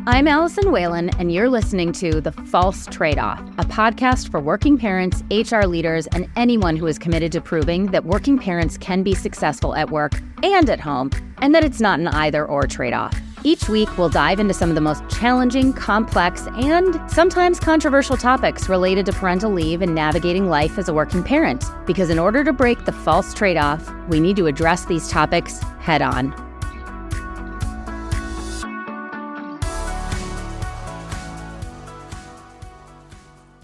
I'm Allison Whalen, and you're listening to The False Trade-Off, a podcast for working parents, HR leaders, and anyone who is committed to proving that working parents can be successful at work and at home, and that it's not an either-or trade-off. Each week, we'll dive into some of the most challenging, complex, and sometimes controversial topics related to parental leave and navigating life as a working parent. Because in order to break the false trade-off, we need to address these topics head-on.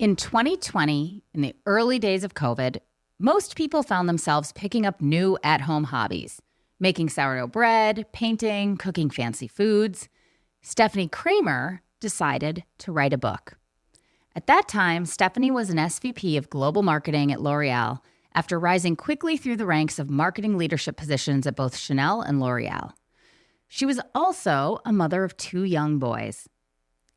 In 2020, in the early days of COVID, most people found themselves picking up new at-home hobbies, making sourdough bread, painting, cooking fancy foods. Stephanie Kramer decided to write a book. At that time, Stephanie was an SVP of Global Marketing at L'Oreal after rising quickly through the ranks of marketing leadership positions at both Chanel and L'Oreal. She was also a mother of 2 young boys.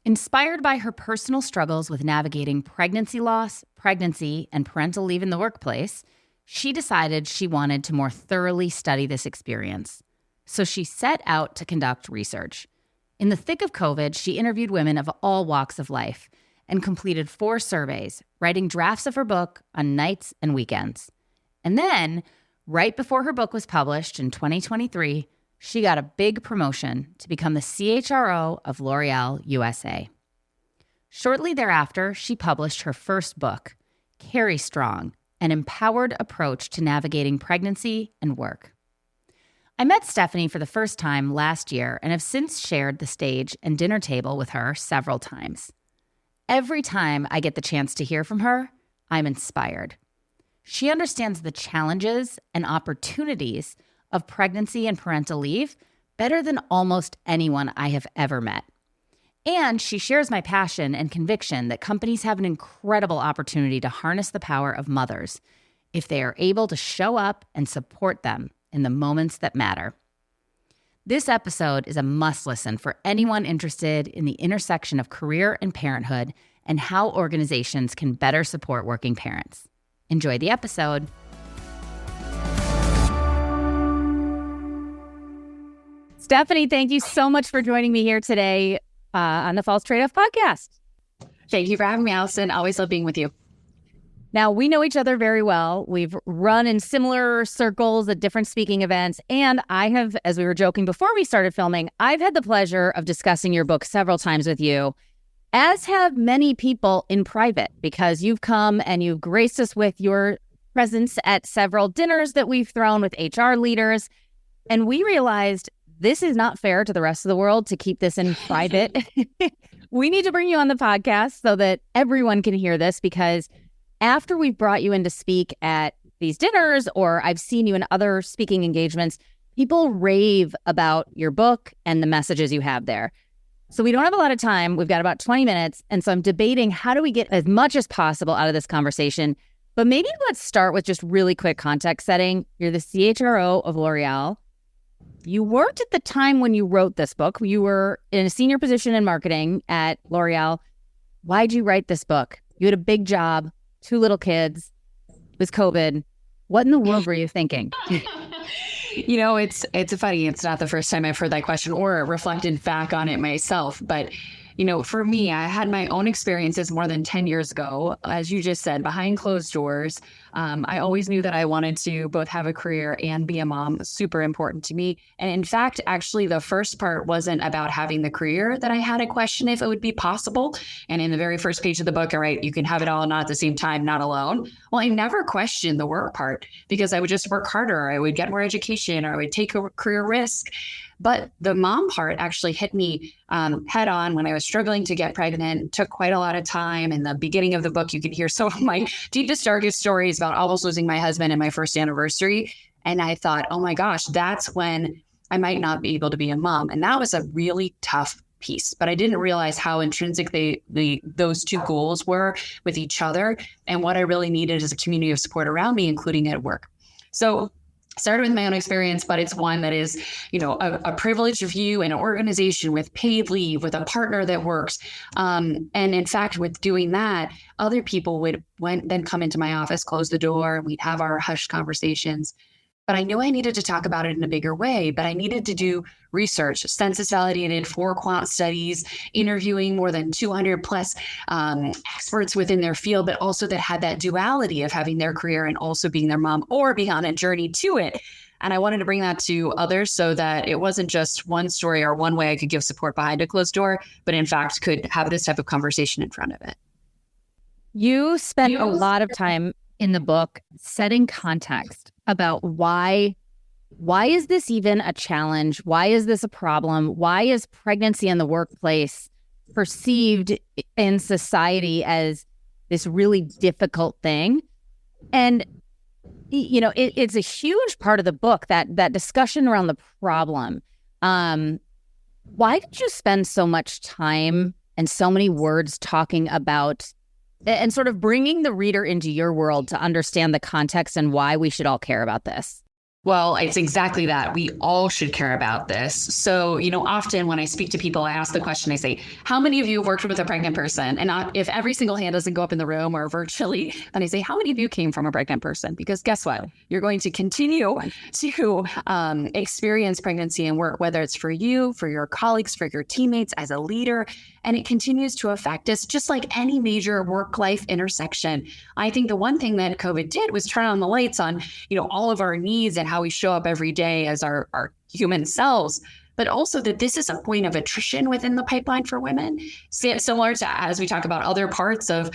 Inspired by her personal struggles with navigating pregnancy loss, pregnancy, and parental leave in the workplace, she decided she wanted to more thoroughly study this experience. So she set out to conduct research. In the thick of COVID, she interviewed women of all walks of life and completed 4 surveys, writing drafts of her book on nights and weekends. And then, right before her book was published in 2023, she got a big promotion to become the CHRO of L'Oreal USA. Shortly thereafter, she published her first book, Carry Strong, an empowered approach to navigating pregnancy and work. I met Stephanie for the first time last year and have since shared the stage and dinner table with her several times. Every time I get the chance to hear from her, I'm inspired. She understands the challenges and opportunities of pregnancy and parental leave better than almost anyone I have ever met. And she shares my passion and conviction that companies have an incredible opportunity to harness the power of mothers if they are able to show up and support them in the moments that matter. This episode is a must listen for anyone interested in the intersection of career and parenthood and how organizations can better support working parents. Enjoy the episode. Stephanie, thank you so much for joining me here today on the False Trade-Off podcast. Thank you for having me, Allison. Always love being with you. Now, we know each other very well. We've run in similar circles at different speaking events. And I have, as we were joking before we started filming, I've had the pleasure of discussing your book several times with you, as have many people in private, because you've come and you've graced us with your presence at several dinners that we've thrown with HR leaders. And we realized this is not fair to the rest of the world to keep this in private. We need to bring you on the podcast so that everyone can hear this, because after we've brought you in to speak at these dinners, or I've seen you in other speaking engagements, people rave about your book and the messages you have there. So we don't have a lot of time. We've got about 20 minutes. And so I'm debating, how do we get as much as possible out of this conversation? But maybe let's start with just really quick context setting. You're the CHRO of L'Oreal. You weren't at the time when you wrote this book. You were in a senior position in marketing at L'Oreal. Why'd you write this book? You had a big job, 2 little kids. It was COVID. What in the world were you thinking? You know, it's funny. It's not the first time I've heard that question or reflected back on it myself. But, you know, for me, I had my own experiences more than 10 years ago. As you just said, behind closed doors. I always knew that I wanted to both have a career and be a mom. Super important to me. And in fact, actually, the first part wasn't about having the career that I had a question if it would be possible. And in the very first page of the book, I write, you can have it all, not at the same time, not alone. Well, I never questioned the work part, because I would just work harder, or I would get more education, or I would take a career risk. But the mom part actually hit me head on when I was struggling to get pregnant. It took quite a lot of time. In the beginning of the book, you can hear some of my deepest, darkest stories about almost losing my husband and my first anniversary. And I thought, oh my gosh, that's when I might not be able to be a mom. And that was a really tough piece. But I didn't realize how intrinsic those 2 goals were with each other, and what I really needed is a community of support around me, including at work. So started with my own experience, but it's one that is, you know, a privileged view in an organization with paid leave, with a partner that works. And in fact, with doing that, other people would then come into my office, close the door, and we'd have our hushed conversations. But I knew I needed to talk about it in a bigger way, but I needed to do research, census validated 4-quant studies, interviewing more than 200 plus experts within their field, but also that had that duality of having their career and also being their mom or being on a journey to it. And I wanted to bring that to others so that it wasn't just one story or one way I could give support behind a closed door, but in fact could have this type of conversation in front of it. You spent a lot of time in the book setting context about why is this even a challenge? Why is this a problem? Why is pregnancy in the workplace perceived in society as this really difficult thing? And it's a huge part of the book, that discussion around the problem. Why did you spend so much time and so many words talking about and sort of bringing the reader into your world to understand the context and why we should all care about this? Well, it's exactly that. We all should care about this. So, often when I speak to people, I ask the question, I say, how many of you have worked with a pregnant person? And if every single hand doesn't go up in the room or virtually, then I say, how many of you came from a pregnant person? Because guess what? You're going to continue to experience pregnancy and work, whether it's for you, for your colleagues, for your teammates as a leader. And it continues to affect us just like any major work-life intersection. I think the one thing that COVID did was turn on the lights on, all of our needs and how we show up every day as our human selves, but also that this is a point of attrition within the pipeline for women, similar to as we talk about other parts of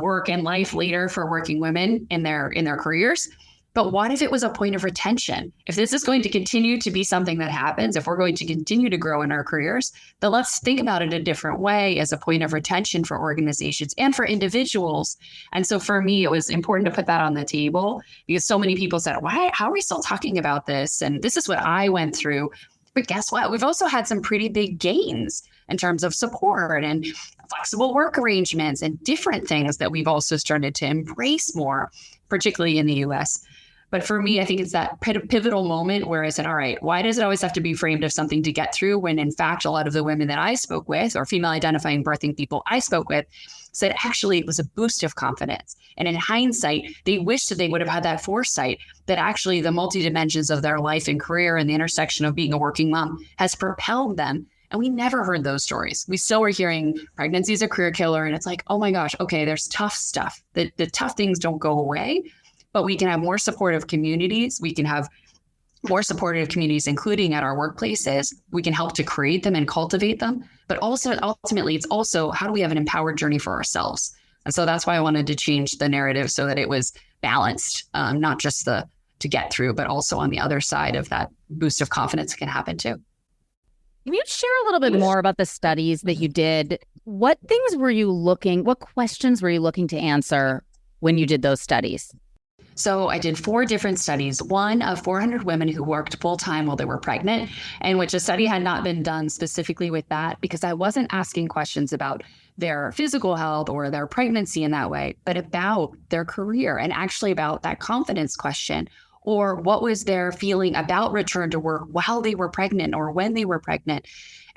work and life later for working women in their careers. But what if it was a point of retention? If this is going to continue to be something that happens, if we're going to continue to grow in our careers, then let's think about it a different way as a point of retention for organizations and for individuals. And so for me, it was important to put that on the table because so many people said, why, how are we still talking about this? And this is what I went through. But guess what? We've also had some pretty big gains in terms of support and flexible work arrangements and different things that we've also started to embrace more, particularly in the US. But for me, I think it's that pivotal moment where I said, all right, why does it always have to be framed as something to get through when in fact, a lot of the women that I spoke with or female identifying birthing people I spoke with said, actually, it was a boost of confidence. And in hindsight, they wish that they would have had that foresight that actually the multi-dimensions of their life and career and the intersection of being a working mom has propelled them. And we never heard those stories. We still were hearing pregnancy is a career killer. And it's like, oh my gosh, okay, there's tough stuff. The tough things don't go away. But we can have more supportive communities. We can have more supportive communities, including at our workplaces. We can help to create them and cultivate them. But also, ultimately, it's also how do we have an empowered journey for ourselves? And so that's why I wanted to change the narrative so that it was balanced, not just to get through, but also on the other side of that boost of confidence can happen too. Can you share a little bit more about the studies that you did? What questions were you looking to answer when you did those studies? So I did 4 different studies, one of 400 women who worked full time while they were pregnant, in which a study had not been done specifically with that because I wasn't asking questions about their physical health or their pregnancy in that way, but about their career and actually about that confidence question or what was their feeling about return to work while they were pregnant or when they were pregnant.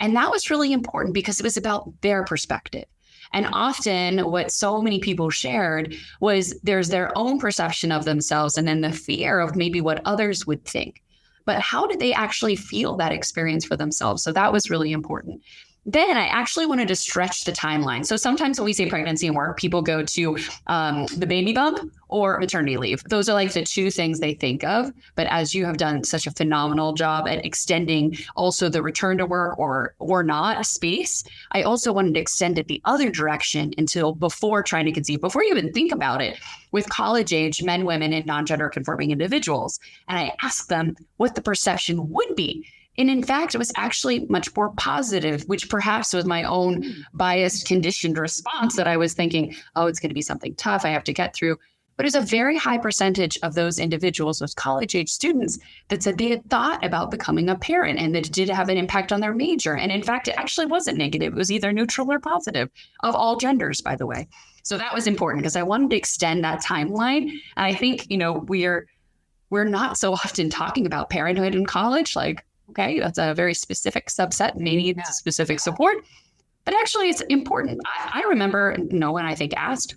And that was really important because it was about their perspective. And often what so many people shared was there's their own perception of themselves and then the fear of maybe what others would think. But how did they actually feel that experience for themselves? So that was really important. Then I actually wanted to stretch the timeline. So sometimes when we say pregnancy and work, people go to the baby bump or maternity leave. Those are like the 2 things they think of. But as you have done such a phenomenal job at extending also the return to work or not space, I also wanted to extend it the other direction until before trying to conceive, before you even think about it, with college age men, women, and non-gender conforming individuals. And I asked them what the perception would be. And in fact, it was actually much more positive, which perhaps was my own biased, conditioned response that I was thinking, oh, it's going to be something tough I have to get through. But it's a very high percentage of those individuals, those college-age students, that said they had thought about becoming a parent and that it did have an impact on their major. And in fact, it actually wasn't negative. It was either neutral or positive, of all genders, by the way. So that was important because I wanted to extend that timeline. And I think, we're not so often talking about parenthood in college, like, okay, that's a very specific subset, maybe specific support, but actually it's important. I remember no one, I think, asked,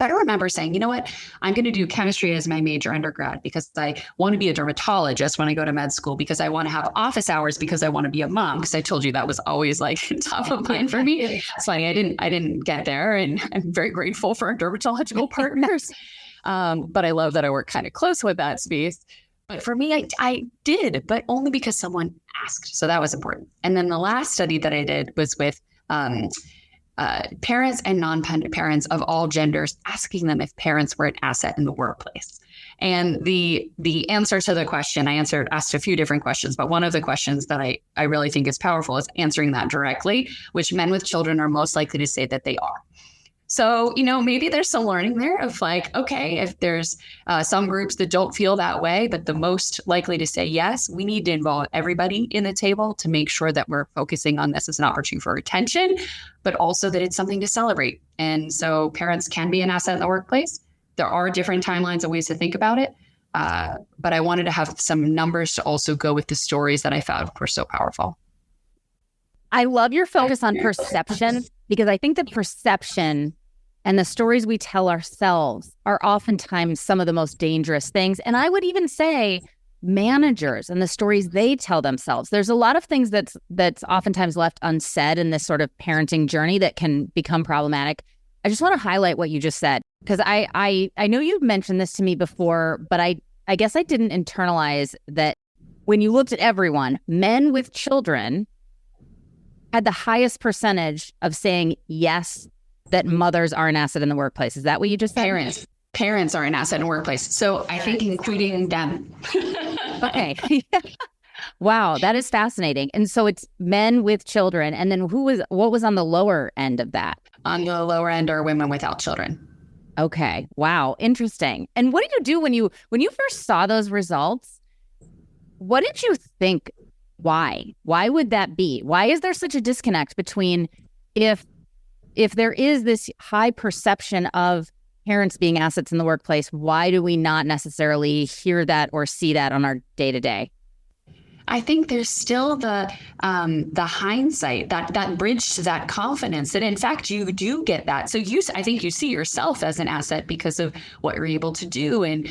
But I remember saying, you know what, I'm going to do chemistry as my major undergrad because I want to be a dermatologist when I go to med school, because I want to have office hours, because I want to be a mom. Because I told you that was always like top of mind for me. It's funny, I didn't get there, and I'm very grateful for our dermatological partners. But I love that I work kind of close with that space. But for me, I did, but only because someone asked. So that was important. And then the last study that I did was with parents and non-parents of all genders, asking them if parents were an asset in the workplace. And the answer to the question, asked a few different questions, but one of the questions that I really think is powerful is answering that directly, which men with children are most likely to say that they are. So, maybe there's some learning there of like, okay, if there's some groups that don't feel that way, but the most likely to say yes, we need to involve everybody in the table to make sure that we're focusing on this as an opportunity for attention, but also that it's something to celebrate. And so parents can be an asset in the workplace. There are different timelines and ways to think about it. But I wanted to have some numbers to also go with the stories that I found were so powerful. I love your focus on perception, because I think that perception and the stories we tell ourselves are oftentimes some of the most dangerous things. And I would even say managers and the stories they tell themselves. There's a lot of things that's oftentimes left unsaid in this sort of parenting journey that can become problematic. I just want to highlight what you just said, because I know you've mentioned this to me before, but I guess I didn't internalize that when you looked at everyone, men with children had the highest percentage of saying yes, that mothers are an asset in the workplace. Is that what you just said? Parents are an asset in the workplace. So I think including them. Okay. Wow, that is fascinating. And so it's men with children. And then what was on the lower end of that? On the lower end are women without children. Okay. Wow. Interesting. And what did you do when you first saw those results? What did you think? Why? Why would that be? Why is there such a disconnect between if there is this high perception of parents being assets in the workplace, why do we not necessarily hear that or see that on our day-to-day? I think there's still the hindsight, that bridge to that confidence that in fact you do get that. So I think you see yourself as an asset because of what you're able to do and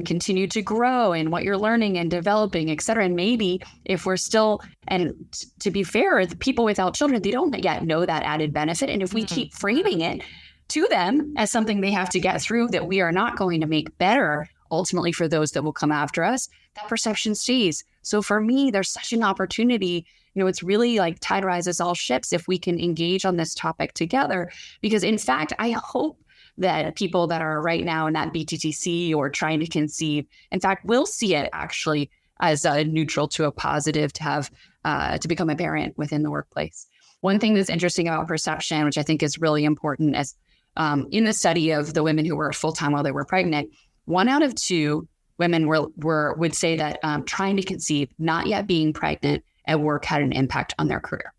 continue to grow and what you're learning and developing, et cetera. And maybe if we're still, and to be fair, the people without children, they don't yet know that added benefit. And if we keep framing it to them as something they have to get through that we are not going to make better ultimately for those that will come after us, that perception stays. So for me, there's such an opportunity. It's really like tide rises all ships if we can engage on this topic together. Because in fact, I hope that people that are right now in that BTTC or trying to conceive, in fact, will see it actually as a neutral to a positive to have to become a parent within the workplace. One thing that's interesting about perception, which I think is really important, as in the study of the women who worked full-time while they were pregnant, 1 out of 2 women would say that trying to conceive, not yet being pregnant at work, had an impact on their career.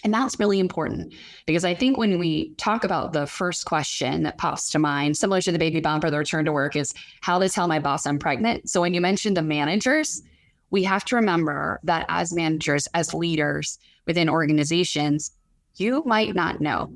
And that's really important because I think when we talk about the first question that pops to mind, similar to the baby bump or the return to work, is how to tell my boss I'm pregnant. So when you mentioned the managers, we have to remember that as managers, as leaders within organizations, you might not know,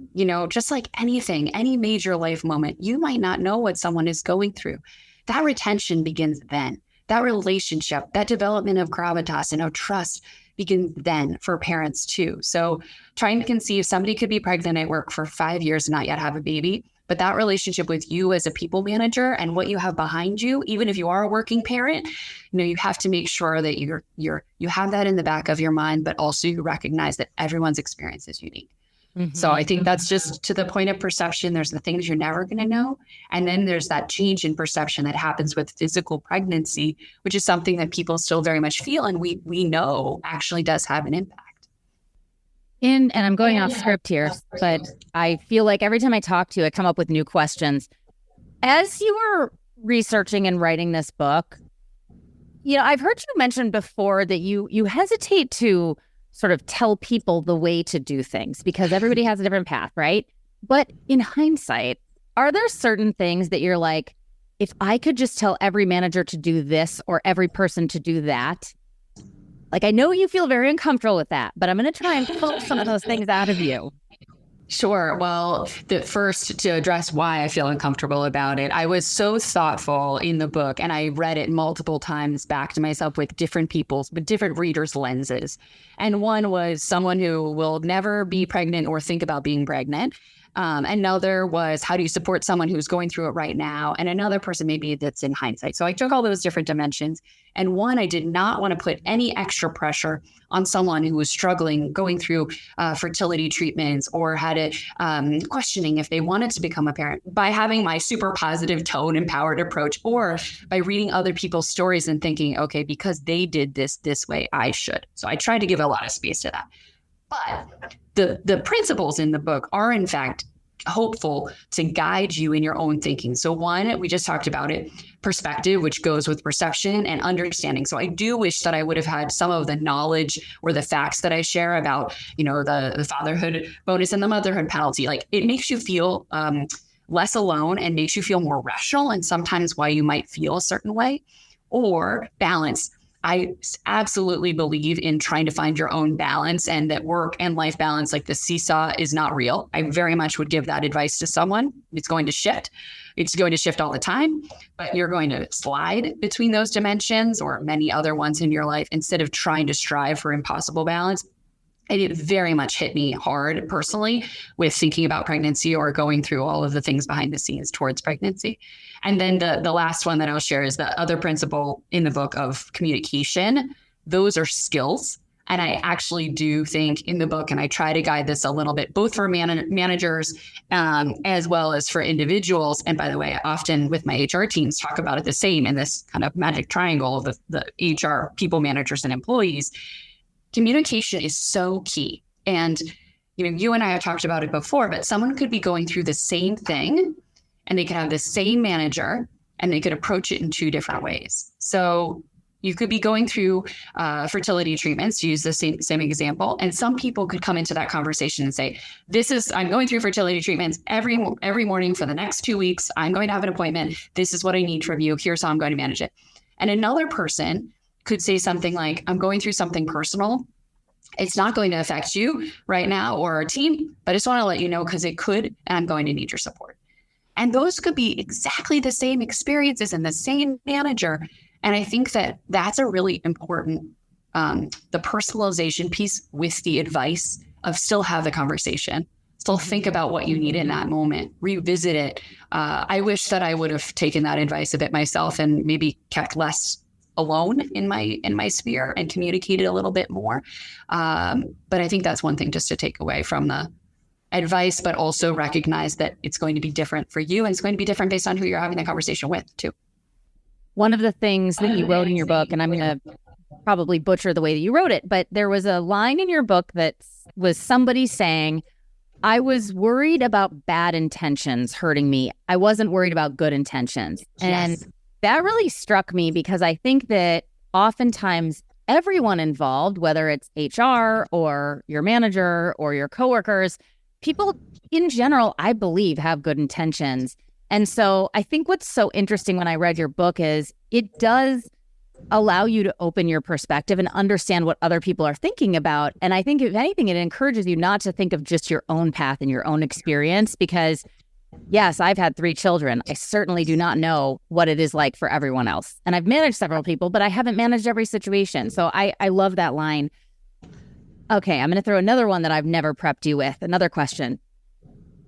just like anything, any major life moment, you might not know what someone is going through. That retention begins then. That relationship, that development of gravitas and of trust begins then for parents too. So trying to conceive, somebody could be pregnant at work for 5 years and not yet have a baby, but that relationship with you as a people manager and what you have behind you, even if you are a working parent, you have to make sure that you have that in the back of your mind, but also you recognize that everyone's experience is unique. Mm-hmm. So I think that's just to the point of perception. There's the things you're never going to know. And then there's that change in perception that happens with physical pregnancy, which is something that people still very much feel. And we know actually does have an impact. And I'm going off script here, but I feel like every time I talk to you, I come up with new questions. As you were researching and writing this book, I've heard you mention before that you hesitate to sort of tell people the way to do things because everybody has a different path, right? But in hindsight, are there certain things that you're like, if I could just tell every manager to do this or every person to do that? Like, I know you feel very uncomfortable with that, but I'm going to try and pull some of those things out of you. Sure. Well, the first to address why I feel uncomfortable about it, I was so thoughtful in the book and I read it multiple times back to myself with different readers' lenses. And one was someone who will never be pregnant or think about being pregnant. Another was, how do you support someone who's going through it right now? And another person, maybe that's in hindsight. So I took all those different dimensions. And one, I did not want to put any extra pressure on someone who was struggling, going through fertility treatments, or had it questioning if they wanted to become a parent, by having my super positive tone, empowered approach, or by reading other people's stories and thinking, okay, because they did this way, I should. So I tried to give a lot of space to that. But the principles in the book are, in fact, hopeful to guide you in your own thinking. So one, we just talked about it, perspective, which goes with perception and understanding. So I do wish that I would have had some of the knowledge or the facts that I share about, the fatherhood bonus and the motherhood penalty. Like, it makes you feel less alone and makes you feel more rational, and sometimes why you might feel a certain way. Or balance. I absolutely believe in trying to find your own balance, and that work and life balance, like the seesaw, is not real. I very much would give that advice to someone. It's going to shift. It's going to shift all the time, but you're going to slide between those dimensions or many other ones in your life instead of trying to strive for impossible balance. And it very much hit me hard personally with thinking about pregnancy or going through all of the things behind the scenes towards pregnancy. And then the last one that I'll share is the other principle in the book of communication. Those are skills. And I actually do think in the book, and I try to guide this a little bit, both for managers as well as for individuals. And by the way, often with my HR teams talk about it the same in this kind of magic triangle of the HR people, managers, and employees. Communication is so key. And, you and I have talked about it before, but someone could be going through the same thing and they could have the same manager and they could approach it in two different ways. So you could be going through fertility treatments, to use the same example. And some people could come into that conversation and say, I'm going through fertility treatments every morning for the next 2 weeks. I'm going to have an appointment. This is what I need from you. Here's how I'm going to manage it. And another person could say something like, I'm going through something personal. It's not going to affect you right now or our team, but I just want to let you know because it could, and I'm going to need your support. And those could be exactly the same experiences and the same manager. And I think that that's a really important, the personalization piece with the advice of still have the conversation, still think about what you need in that moment, revisit it. I wish that I would have taken that advice a bit myself and maybe kept less alone in my sphere and communicated a little bit more. But I think that's one thing just to take away from the advice, but also recognize that it's going to be different for you and it's going to be different based on who you're having that conversation with too. One of the things that you wrote in your book, and I'm going to probably butcher the way that you wrote it, but there was a line in your book that was somebody saying, I was worried about bad intentions hurting me. I wasn't worried about good intentions. Yes. And that really struck me because I think that oftentimes everyone involved, whether it's HR or your manager or your coworkers, people in general, I believe, have good intentions. And so I think what's so interesting when I read your book is it does allow you to open your perspective and understand what other people are thinking about. And I think if anything, it encourages you not to think of just your own path and your own experience, because yes, I've had 3 children. I certainly do not know what it is like for everyone else. And I've managed several people, but I haven't managed every situation. So I love that line. Okay, I'm going to throw another one that I've never prepped you with. Another question.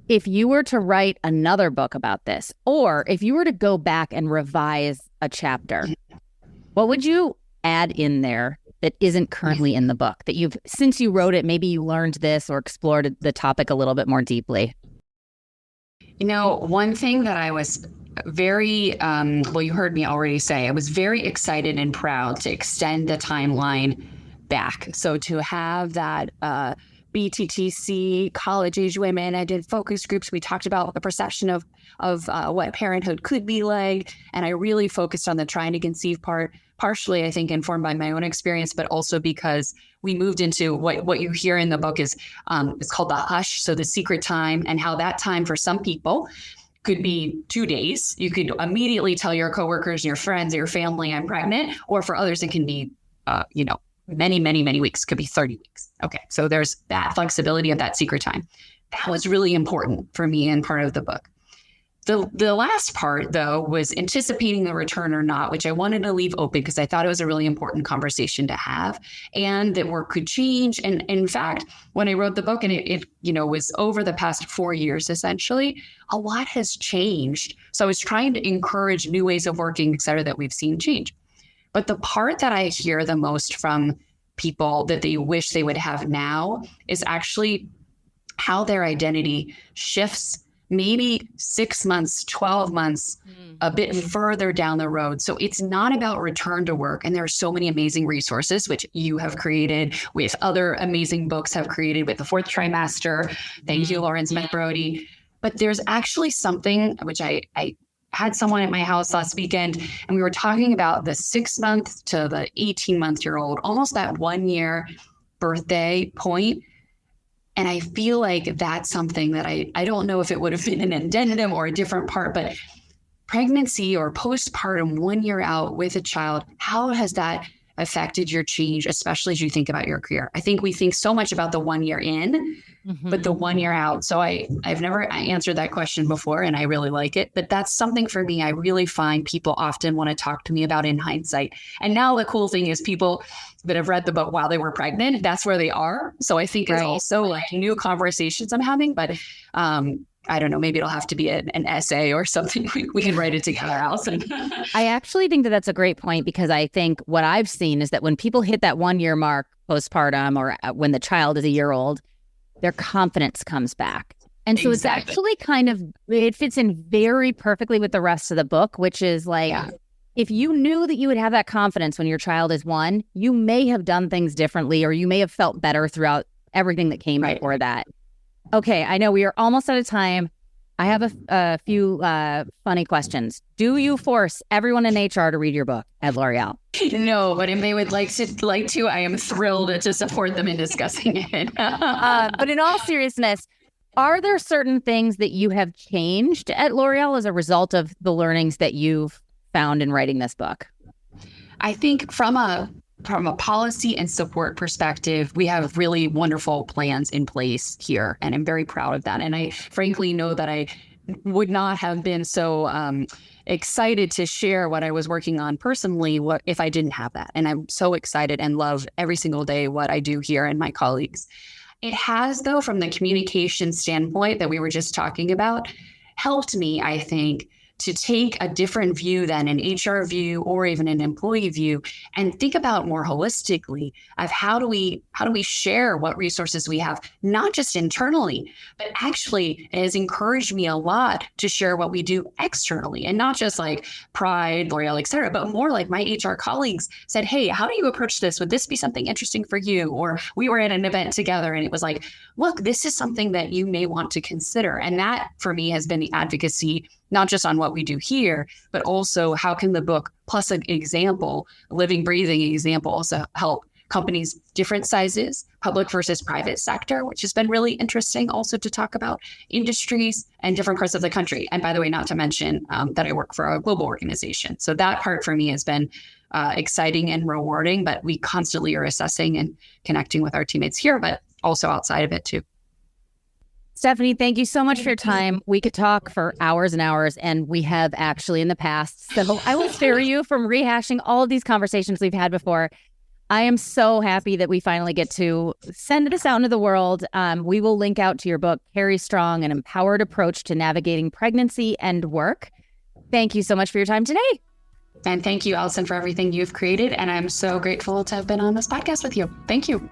If you were to write another book about this, or if you were to go back and revise a chapter, what would you add in there that isn't currently in the book that since you wrote it, maybe you learned this or explored the topic a little bit more deeply? One thing that I was very, you heard me already say, I was very excited and proud to extend the timeline back. So to have that BTTC, college-age women, I did focus groups. We talked about the perception of what parenthood could be like. And I really focused on the trying to conceive part, partially, I think, informed by my own experience, but also because we moved into what you hear in the book is it's called the hush. So the secret time, and how that time for some people could be 2 days. You could immediately tell your coworkers, your friends, your family, I'm pregnant. Or for others, it can be, many, many, many weeks. Could be 30 weeks. Okay. So there's that flexibility of that secret time. that was really important for me and part of the book. The last part, though, was anticipating the return or not, which I wanted to leave open because I thought it was a really important conversation to have, and that work could change. And in fact, when I wrote the book, and it was over the past 4 years, essentially, a lot has changed. So I was trying to encourage new ways of working, et cetera, that we've seen change. But the part that I hear the most from people that they wish they would have now is actually how their identity shifts maybe 6 months, 12 months, a bit further down the road. So it's not about return to work. And there are so many amazing resources, which you have created, with other amazing books have created with the fourth trimester. Thank you, Lauren Smith-Brody. But there's actually something which I had someone at my house last weekend, and we were talking about the 6 month to the 18-month-year-old, almost that 1 year birthday point. And I feel like that's something that I don't know if it would have been an addendum or a different part, but pregnancy or postpartum 1 year out with a child, how has that affected your change, especially as you think about your career? I think we think so much about the 1 year in, but the 1 year out. So I've never answered that question before, and I really like it. But that's something for me I really find people often want to talk to me about in hindsight. And now the cool thing is people that have read the book while they were pregnant, that's where they are. So I think it's also like new conversations I'm having, but I don't know, maybe it'll have to be an essay or something. We can write it together, Allison. I actually think that that's a great point, because I think what I've seen is that when people hit that 1 year mark postpartum, or when the child is a year old, their confidence comes back. And so It's actually it fits in very perfectly with the rest of the book, which is like, if you knew that you would have that confidence when your child is one, you may have done things differently, or you may have felt better throughout everything that came before that. Okay, I know we are almost out of time. I have a few funny questions. Do you force everyone in HR to read your book at L'Oreal? No, but if they would like to, I am thrilled to support them in discussing it. But in all seriousness, are there certain things that you have changed at L'Oreal as a result of the learnings that you've found in writing this book? I think from a policy and support perspective, we have really wonderful plans in place here, and I'm very proud of that. And I frankly know that I would not have been so excited to share what I was working on personally if I didn't have that. And I'm so excited and love every single day what I do here and my colleagues. It has, though, from the communication standpoint that we were just talking about, helped me, I think, to take a different view than an HR view or even an employee view, and think about more holistically of how do we share what resources we have, not just internally, but actually it has encouraged me a lot to share what we do externally, and not just like Pride, L'Oreal, et cetera, but more like my HR colleagues said, hey, how do you approach this? Would this be something interesting for you? Or we were at an event together and it was like, look, this is something that you may want to consider. And that for me has been the advocacy, not just on what we do here, but also how can the book plus an example, a living, breathing example, also help companies different sizes, public versus private sector, which has been really interesting also to talk about, industries and different parts of the country. And by the way, not to mention that I work for a global organization. So that part for me has been exciting and rewarding, but we constantly are assessing and connecting with our teammates here, but also outside of it too. Stephanie, thank you so much for your time. We could talk for hours and hours, and we have actually in the past. So I will spare you from rehashing all of these conversations we've had before. I am so happy that we finally get to send this out into the world. We will link out to your book, Carry Strong, An Empowered Approach to Navigating Pregnancy and Work. Thank you so much for your time today. And thank you, Allison, for everything you've created. And I'm so grateful to have been on this podcast with you. Thank you.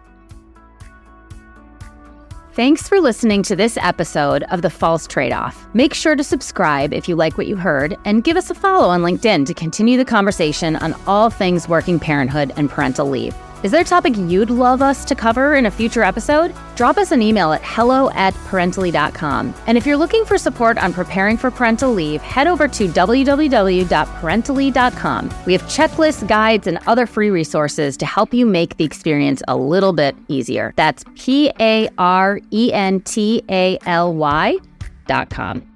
Thanks for listening to this episode of The False Trade-Off. Make sure to subscribe if you like what you heard, and give us a follow on LinkedIn to continue the conversation on all things working parenthood and parental leave. Is there a topic you'd love us to cover in a future episode? Drop us an email at hello@parentally.com. And if you're looking for support on preparing for parental leave, head over to www.parentally.com. We have checklists, guides, and other free resources to help you make the experience a little bit easier. That's PARENTALY.com.